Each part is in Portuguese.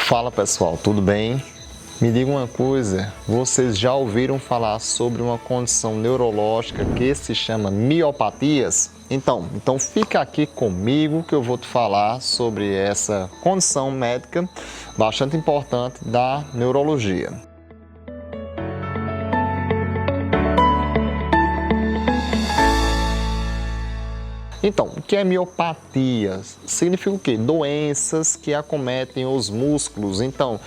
Fala pessoal, tudo bem? Me diga uma coisa, vocês já ouviram falar sobre uma condição neurológica que se chama miopatias? Então fica aqui comigo que eu vou te falar sobre essa condição médica bastante importante da neurologia. Então, o que é miopatia? Significa o quê? Doenças que acometem os músculos. Então,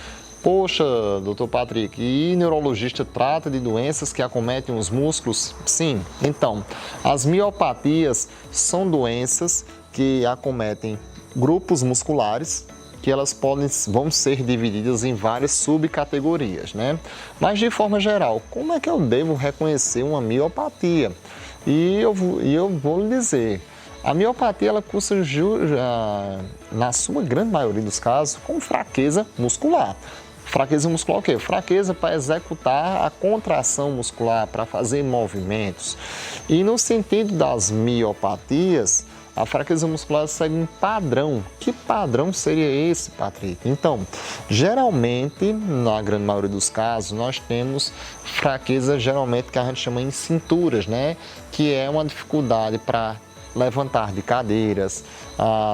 poxa, doutor Patrick, e neurologista trata de doenças que acometem os músculos? Sim. Então, as miopatias são doenças que acometem grupos musculares, que elas vão ser divididas em várias subcategorias, né? Mas de forma geral, como é que eu devo reconhecer uma miopatia? E eu vou lhe dizer, a miopatia ela cursa, na sua grande maioria dos casos, com fraqueza muscular. Fraqueza muscular o quê? Fraqueza para executar a contração muscular, para fazer movimentos. E no sentido das miopatias, a fraqueza muscular segue um padrão. Que padrão seria esse, Patrick? Então, geralmente, na grande maioria dos casos, nós temos fraqueza geralmente que a gente chama em cinturas, né? Que é uma dificuldade para levantar de cadeiras.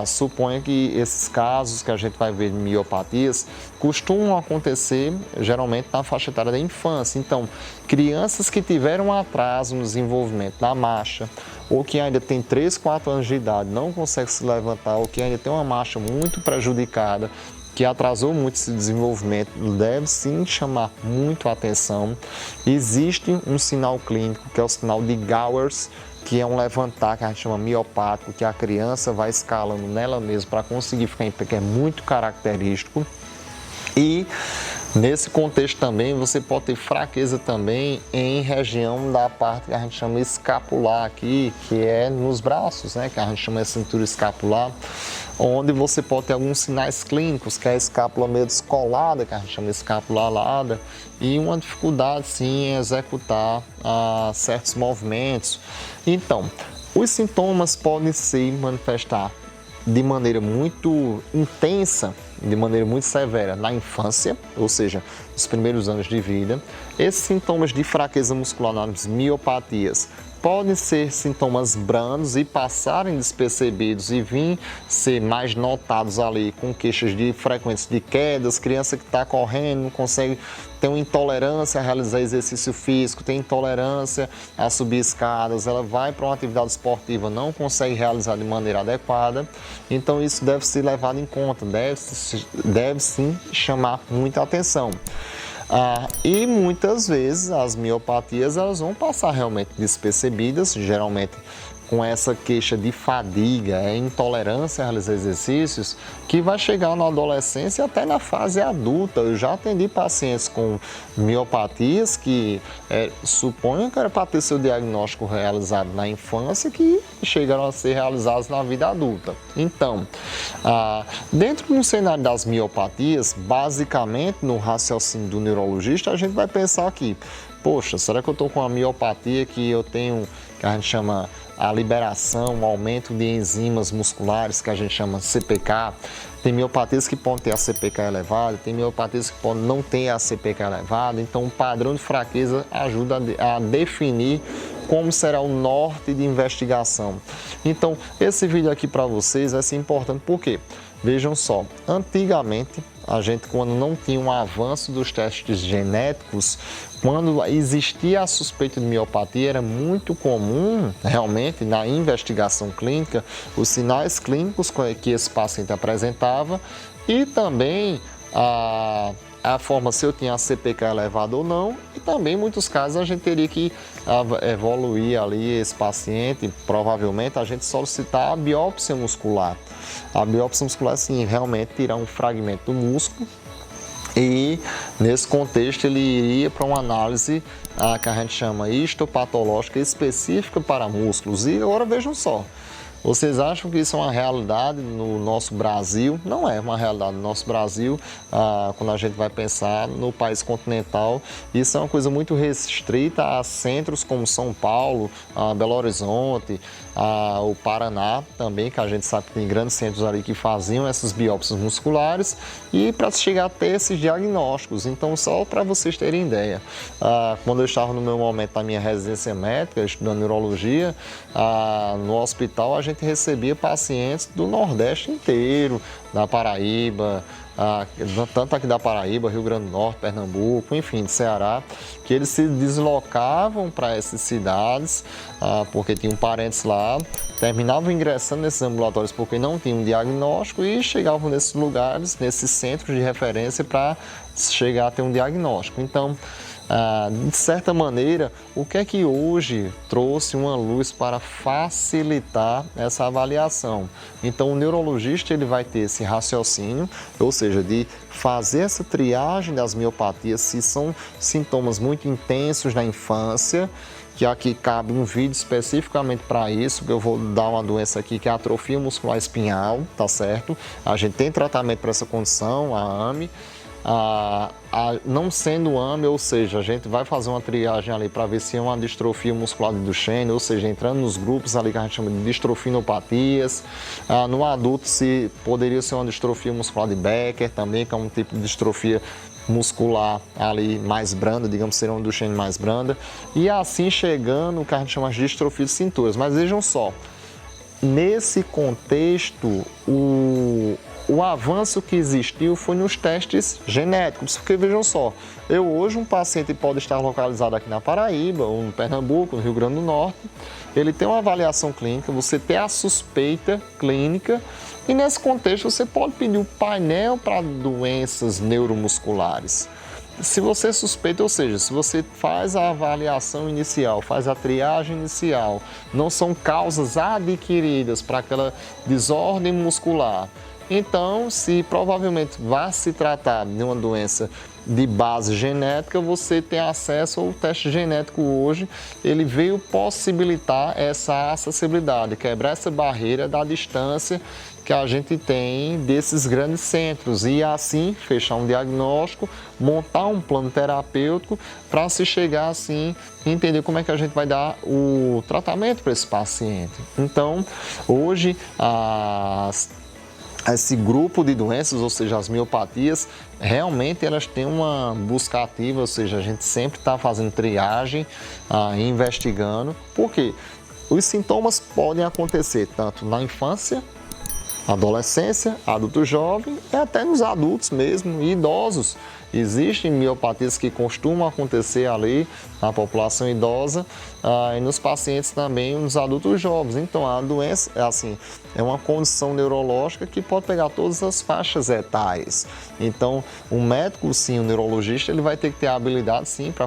Suponha que esses casos que a gente vai ver de miopatias costumam acontecer geralmente na faixa etária da infância. Então, crianças que tiveram atraso no desenvolvimento da marcha, ou que ainda tem 3, 4 anos de idade, não consegue se levantar, ou que ainda tem uma marcha muito prejudicada, que atrasou muito esse desenvolvimento, deve sim chamar muito a atenção. Existe um sinal clínico, que é o sinal de Gowers, que é um levantar que a gente chama miopático, que a criança vai escalando nela mesma para conseguir ficar em pé, que é muito característico. E nesse contexto também você pode ter fraqueza também em região da parte que a gente chama escapular aqui, que é nos braços, né? Que a gente chama de cintura escapular, onde você pode ter alguns sinais clínicos, que é a escápula meio descolada, que a gente chama de escápula alada, e uma dificuldade sim em executar certos movimentos. Então, os sintomas podem se manifestar de maneira muito intensa, de maneira muito severa na infância, ou seja, nos primeiros anos de vida. Esses sintomas de fraqueza muscular nas miopatias podem ser sintomas brandos e passarem despercebidos e vir ser mais notados ali com queixas de frequência de quedas, criança que está correndo, não consegue, tem uma intolerância a realizar exercício físico, tem intolerância a subir escadas, ela vai para uma atividade esportiva, não consegue realizar de maneira adequada, então isso deve ser levado em conta, deve sim chamar muita atenção. E muitas vezes as miopatias elas vão passar realmente despercebidas, geralmente com essa queixa de fadiga, intolerância a realizar exercícios, que vai chegar na adolescência e até na fase adulta. Eu já atendi pacientes com miopatias que suponho que era para ter seu diagnóstico realizado na infância, que chegaram a ser realizados na vida adulta. Então, dentro do cenário das miopatias, basicamente no raciocínio do neurologista, a gente vai pensar aqui, poxa, será que eu estou com uma miopatia que eu tenho, que a gente chama a liberação, o aumento de enzimas musculares, que a gente chama CPK. Tem miopatias que podem ter a CPK elevada, tem miopatias que podem não ter a CPK elevada, então o padrão de fraqueza ajuda a definir como será o norte de investigação. Então, esse vídeo aqui para vocês vai ser importante porque, vejam só, antigamente, a gente quando não tinha um avanço dos testes genéticos, quando existia a suspeita de miopatia, era muito comum, realmente, na investigação clínica, os sinais clínicos que esse paciente apresentava e também a forma se eu tinha a CPK elevada ou não, e também em muitos casos a gente teria que evoluir ali esse paciente, provavelmente a gente solicitar a biópsia muscular. A biópsia muscular, sim, realmente tirar um fragmento do músculo e nesse contexto ele iria para uma análise que a gente chama histopatológica específica para músculos. E agora vejam só, Vocês acham que isso é uma realidade no nosso Brasil? Não é uma realidade no nosso Brasil. Quando a gente vai pensar no país continental, isso é uma coisa muito restrita a centros como São Paulo, Belo Horizonte, o Paraná também, que a gente sabe que tem grandes centros ali que faziam essas biópsias musculares e para se chegar a ter esses diagnósticos. Então, só para vocês terem ideia, quando eu estava no meu momento da minha residência médica, estudando neurologia, no hospital a gente recebia pacientes do Nordeste inteiro, da Paraíba, tanto aqui da Paraíba, Rio Grande do Norte, Pernambuco, enfim, de Ceará, que eles se deslocavam para essas cidades, porque tinham parentes lá, terminavam ingressando nesses ambulatórios porque não tinham diagnóstico e chegavam nesses lugares, nesses centros de referência para chegar a ter um diagnóstico. Então, de certa maneira, o que é que hoje trouxe uma luz para facilitar essa avaliação? Então, o neurologista ele vai ter esse raciocínio, ou seja, de fazer essa triagem das miopatias, se são sintomas muito intensos na infância, que aqui cabe um vídeo especificamente para isso, que eu vou dar uma doença aqui que é a atrofia muscular espinhal, tá certo? A gente tem tratamento para essa condição, a AME. Não sendo AME, ou seja, a gente vai fazer uma triagem ali para ver se é uma distrofia muscular de Duchenne, ou seja, entrando nos grupos ali que a gente chama de distrofinopatias. No adulto, se poderia ser uma distrofia muscular de Becker também, que é um tipo de distrofia muscular ali mais branda, digamos, seria uma Duchenne mais branda. E assim chegando o que a gente chama de distrofia de cinturas. Mas vejam só, nesse contexto, o avanço que existiu foi nos testes genéticos, porque vejam só, hoje um paciente pode estar localizado aqui na Paraíba, ou no Pernambuco, no Rio Grande do Norte, ele tem uma avaliação clínica, você tem a suspeita clínica e nesse contexto você pode pedir o painel para doenças neuromusculares. Se você suspeita, ou seja, se você faz a avaliação inicial, faz a triagem inicial, não são causas adquiridas para aquela desordem muscular, então, se provavelmente vai se tratar de uma doença de base genética, você tem acesso ao teste genético hoje, ele veio possibilitar essa acessibilidade, quebrar essa barreira da distância que a gente tem desses grandes centros e assim fechar um diagnóstico, montar um plano terapêutico para se chegar assim, entender como é que a gente vai dar o tratamento para esse paciente. Então, hoje, esse grupo de doenças, ou seja, as miopatias, realmente elas têm uma busca ativa, ou seja, a gente sempre está fazendo triagem, investigando. Por quê? Os sintomas podem acontecer tanto na infância, adolescência, adulto jovem e até nos adultos mesmo, e idosos. Existem miopatias que costumam acontecer ali na população idosa e nos pacientes também, nos adultos jovens. Então, a doença é uma condição neurológica que pode pegar todas as faixas etárias. Então, o médico, sim, o neurologista, ele vai ter que ter a habilidade, sim, para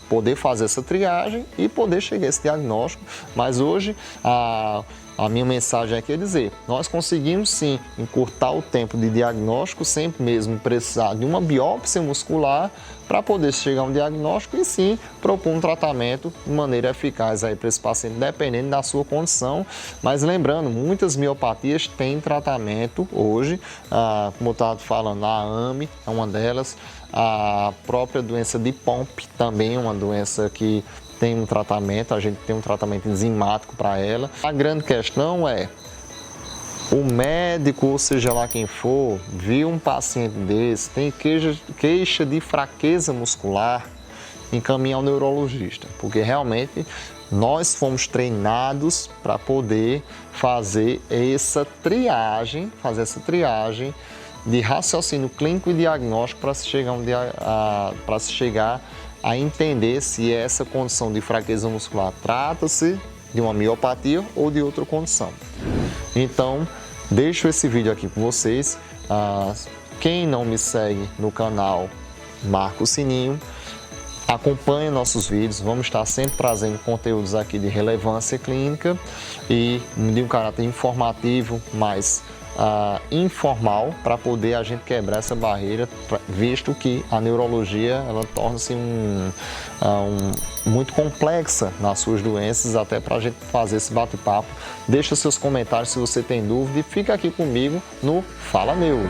poder fazer essa triagem e poder chegar a esse diagnóstico. Mas hoje, a minha mensagem aqui é dizer, nós conseguimos sim encurtar o tempo de diagnóstico, sempre mesmo precisar de uma biópsia muscular para poder chegar a um diagnóstico e sim propor um tratamento de maneira eficaz aí para esse paciente, dependendo da sua condição. Mas lembrando, muitas miopatias têm tratamento hoje, como eu estava falando, a AME é uma delas, a própria doença de Pompe também é uma doença que tem um tratamento, a gente tem um tratamento enzimático para ela. A grande questão é, o médico, ou seja lá quem for, viu um paciente desse, tem queixa de fraqueza muscular, encaminhar ao neurologista, porque realmente nós fomos treinados para poder fazer essa triagem de raciocínio clínico e diagnóstico para se chegar a entender se essa condição de fraqueza muscular trata-se de uma miopatia ou de outra condição. Então, deixo esse vídeo aqui com vocês. Quem não me segue no canal, marca o sininho, acompanhe nossos vídeos, vamos estar sempre trazendo conteúdos aqui de relevância clínica e de um caráter informativo, mas informal para poder a gente quebrar essa barreira, visto que a neurologia ela torna-se muito complexa nas suas doenças, até para a gente fazer esse bate-papo. Deixa seus comentários se você tem dúvida e fica aqui comigo no Fala Neuro.